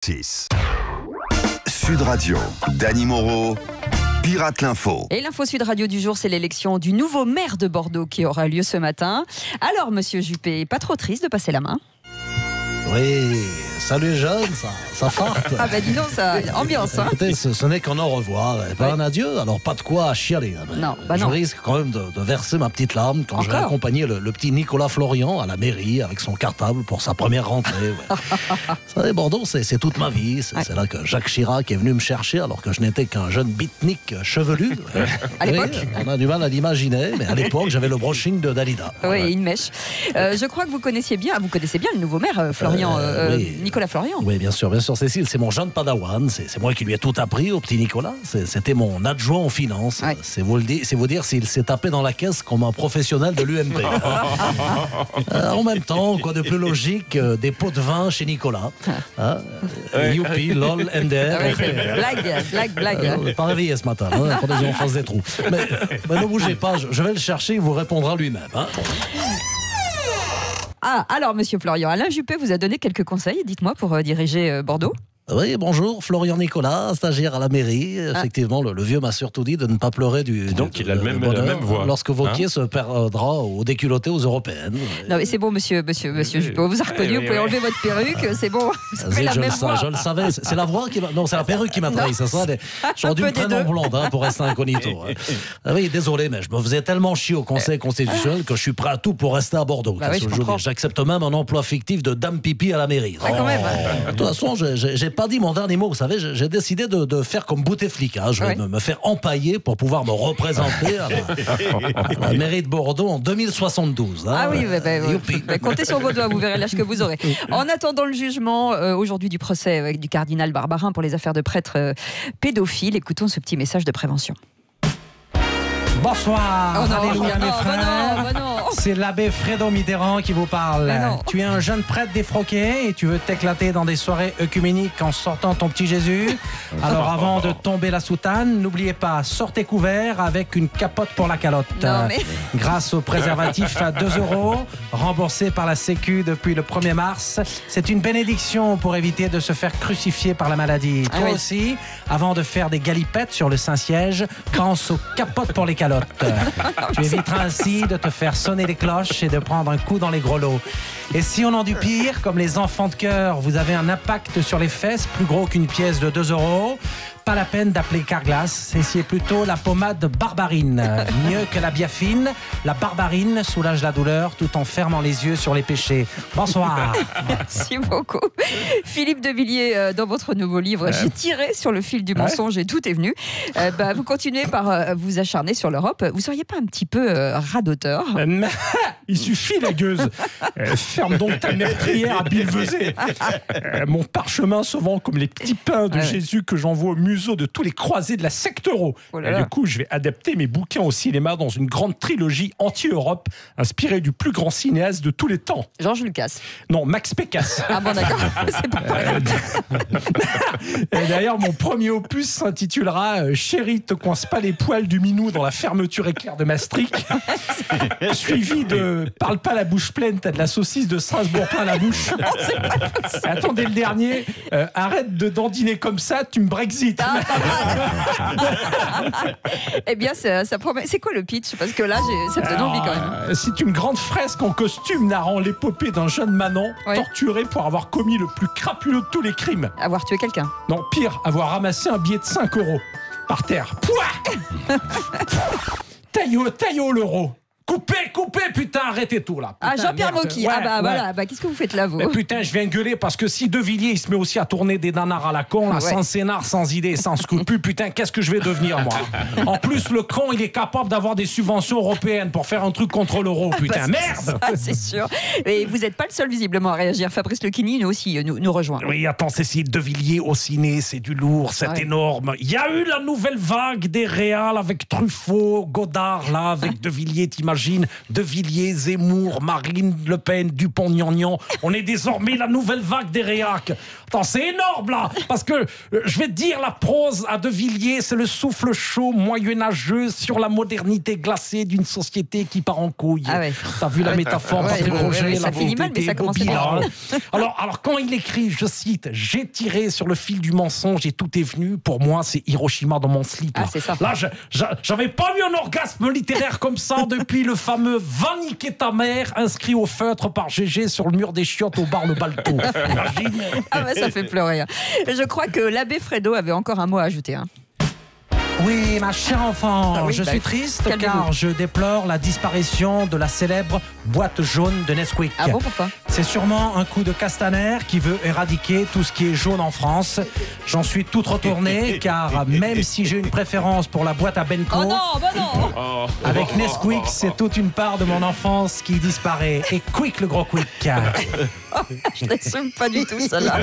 justice. Sud Radio, Dany Moreau, Pirate l'Info. Et l'info Sud Radio du jour, c'est l'élection du nouveau maire de Bordeaux qui aura lieu ce matin. Alors, monsieur Juppé, pas trop triste de passer la main? Oui, salut jeunes, ça farte. Ah bah dis donc, ça ambiance. Hein. Écoutez, ce n'est qu'un au revoir, pas un adieu, alors pas de quoi chialer. Non, je risque quand même de verser ma petite larme quand je vais accompagner le petit Nicolas Florian à la mairie avec son cartable pour sa première rentrée. Ouais. Vous savez, Bordeaux, c'est toute ma vie. C'est là que Jacques Chirac est venu me chercher alors que je n'étais qu'un jeune beatnik chevelu. À l'époque, on a du mal à l'imaginer, mais à l'époque, j'avais le brushing de Dalida. Oui, une mèche. Je crois que vous connaissez bien le nouveau maire, Florian. Oui. Nicolas Florian. Oui, bien sûr, Cécile, c'est mon jeune padawan, c'est moi qui lui ai tout appris au petit Nicolas, c'était mon adjoint aux finances, c'est vous dire s'il s'est tapé dans la caisse comme un professionnel de l'UMP. En même temps, quoi de plus logique, des pots de vin chez Nicolas. Youpi, lol, MDR. Blague. Pas réveillé ce matin, attendez, on fasse des trous. Mais ne bougez pas, je vais le chercher, il vous répondra lui-même. Ah, alors, monsieur Florian, Alain Juppé vous a donné quelques conseils, dites-moi, pour diriger Bordeaux. Oui, bonjour, Florian Nicolas, stagiagiaire à la mairie. Effectivement, le vieux m'a surtout dit de ne pas pleurer donc il a la même voix. Lorsque Wauquiez se perdra au déculotté aux européennes. Non mais c'est bon, monsieur Juppé, on vous a reconnu, vous pouvez enlever votre perruque, c'est bon. Je le savais, c'est la voix qui m'a... Non, c'est la perruque qui m'a trahi, c'est ça. J'aurais dû me prendre en blonde pour rester incognito. Oui, désolé, mais je me faisais tellement chier au Conseil constitutionnel que je suis prêt à tout pour rester à Bordeaux. J'accepte même un emploi fictif de dame pipi à la mairie. Quand même. De toute façon, j'ai pas dit mon dernier mot, vous savez, j'ai décidé de faire comme Bouteflika, je vais me faire empailler pour pouvoir me représenter à la mairie de Bordeaux en 2072. Ah oui, comptez sur vos doigts, vous verrez l'âge que vous aurez. En attendant le jugement aujourd'hui du procès du cardinal Barbarin pour les affaires de prêtres pédophiles, écoutons ce petit message de prévention. Bonsoir, alléluia mes frères. Non. C'est l'abbé Fredo Mitterrand qui vous parle. Tu es un jeune prêtre défroqué et tu veux t'éclater dans des soirées œcuméniques en sortant ton petit Jésus. Alors avant de tomber la soutane, n'oubliez pas, sortez couvert avec une capote pour la calotte. Grâce au préservatif à 2 €, remboursé par la Sécu depuis le 1er mars, c'est une bénédiction pour éviter de se faire crucifier par la maladie. Toi aussi, avant de faire des galipettes sur le Saint-Siège, pense aux capotes pour les calottes. Tu éviteras ainsi de te faire sonner les cloches et de prendre un coup dans les grelots. Et si on en dit pire, comme les enfants de cœur, vous avez un impact sur les fesses plus gros qu'une pièce de 2 €, pas la peine d'appeler Carglass, essayez plutôt la pommade Barbarine. Mieux que la biafine, la Barbarine soulage la douleur tout en fermant les yeux sur les péchés. Bonsoir. Merci beaucoup. Philippe de Villiers, dans votre nouveau livre, J'ai tiré sur le fil du mensonge et tout est venu. Vous continuez par vous acharner sur l'Europe. Vous seriez pas un petit peu radoteur? Il suffit, la gueuse. Ferme donc ta meurtrière à Billevesée. Mon parchemin se vend comme les petits pains de Jésus que j'envoie au museau de tous les croisés de la secte euro. Du coup, je vais adapter mes bouquins au cinéma dans une grande trilogie anti-Europe inspirée du plus grand cinéaste de tous les temps. Georges Lucas. Non, Max Pécasse. Ah bon, d'accord. C'est pas pareil. D'ailleurs, mon premier opus s'intitulera Chérie, te coince pas les poils du minou dans la fermeture éclair de Maastricht. Suivi de Parle pas la bouche pleine, t'as de la saucisse de Strasbourg plein la bouche. Attendez le dernier. Arrête de dandiner comme ça, tu me brexites. Eh bien, ça promet. C'est quoi le pitch? Parce que là, ça me donne envie quand même. C'est une grande fresque en costume narrant l'épopée d'un jeune manant torturé pour avoir commis le plus crapuleux de tous les crimes. Avoir tué quelqu'un? Non, pire, avoir ramassé un billet de 5 € par terre. Pouah Taillot l'euro. Coupez, putain, arrêtez tout là. Putain, Jean-Pierre Mocky. Voilà, qu'est-ce que vous faites là, vous? Mais putain, je viens gueuler parce que si De Villiers il se met aussi à tourner des nanars à la con, là, sans scénar, sans idée, sans scrupule, putain, qu'est-ce que je vais devenir, moi? En plus, le con, il est capable d'avoir des subventions européennes pour faire un truc contre l'euro, putain, merde! C'est sûr. Et vous n'êtes pas le seul, visiblement, à réagir. Fabrice Lucchini, nous aussi, nous rejoint. Oui, attends, Cécile, De Villiers au ciné, c'est du lourd, c'est énorme. Il y a eu la nouvelle vague des réals avec Truffaut, Godard, là, avec De Villiers, t'imagines? De Villiers, Zemmour, Marine Le Pen, Dupont-Aignan. On est désormais la nouvelle vague des réacs. Attends, c'est énorme là, parce que je vais te dire, la prose à De Villiers, c'est le souffle chaud moyenâgeux sur la modernité glacée d'une société qui part en couille. Ah ouais. T'as vu la métaphore Ouais, de Roger, ça finit mal, mais ça commence bien. Alors quand il écrit, je cite, j'ai tiré sur le fil du mensonge et tout est venu, pour moi c'est Hiroshima dans mon slip. Ah, c'est ça. Là, j'avais pas eu un orgasme littéraire comme ça depuis le fameux Va niquer ta mère, inscrit au feutre par GG sur le mur des chiottes au bar Le Balto. Imagine. Ah bah ça fait pleurer. Je crois que l'abbé Fredo avait encore un mot à ajouter. Oui, ma chère enfant, Ah oui, je suis triste calmez-vous. car je déplore la disparition de la célèbre boîte jaune de Nesquik. Ah bon, pourquoi? C'est sûrement un coup de Castaner qui veut éradiquer tout ce qui est jaune en France. J'en suis toute retournée car même si j'ai une préférence pour la boîte à Benko, Oh non, bah non. avec Nesquik, c'est toute une part de mon enfance qui disparaît. Et quick le gros quick. Je n'assume pas du tout celle-là.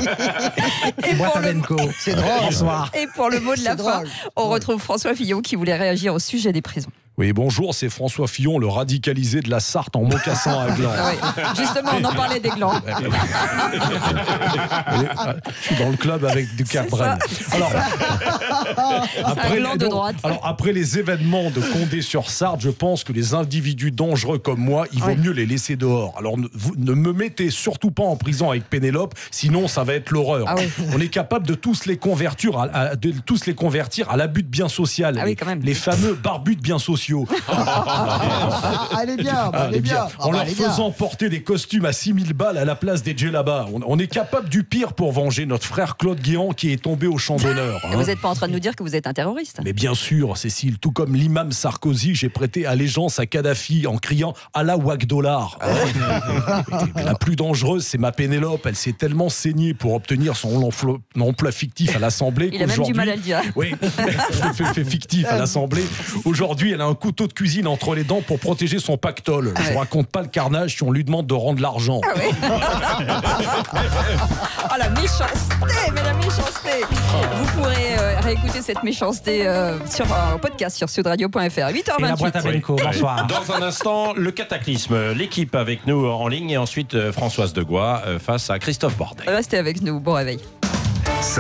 Et Boîte pour, à le, Benko. C'est drôle. Bonsoir. et pour le mot de la C'est fin, drôle. on retrouve François Fillon qui voulait réagir au sujet des prisons. Oui, bonjour, c'est François Fillon, le radicalisé de la Sarthe en mocassin à gland. Ah oui. Justement, on en parlait des glands. Je suis dans le club avec du Cabrel. Alors, Un gland de non, droite. alors, après les événements de Condé-sur-Sarthe, je pense que les individus dangereux comme moi, il vaut Ouais. mieux les laisser dehors. Alors, vous ne me mettez surtout pas en prison avec Pénélope, sinon ça va être l'horreur. Ah oui. On est capable de tous les convertir à l'abus de biens social. Ah oui, quand même. Les fameux barbus de biens sociaux. Elle est bien, elle est bien. En leur faisant porter des costumes à 6000 balles à la place des djellabas. On est capable du pire pour venger notre frère Claude Guéant qui est tombé au champ d'honneur. Et vous n'êtes pas en train de nous dire que vous êtes un terroriste? Mais bien sûr, Cécile, tout comme l'imam Sarkozy, j'ai prêté allégeance à Kadhafi en criant Allah Wagdollar. Mais la plus dangereuse, c'est ma Pénélope. Elle s'est tellement saignée pour obtenir son emploi fictif à l'Assemblée. Il a même du mal à le dire. Oui, fait fictif à l'Assemblée. Aujourd'hui, elle a un couteau de cuisine entre les dents pour protéger son pactole. Je vous raconte pas le carnage si on lui demande de rendre l'argent. Ah oui. Oh la méchanceté, mais la méchanceté. Vous pourrez réécouter cette méchanceté sur un podcast sur sudradio.fr. 8h28. Et la boîte à Benko, bonsoir. Dans un instant, le cataclysme. L'équipe avec nous en ligne et ensuite Françoise Degois face à Christophe Bordet. Restez avec nous. Bon réveil.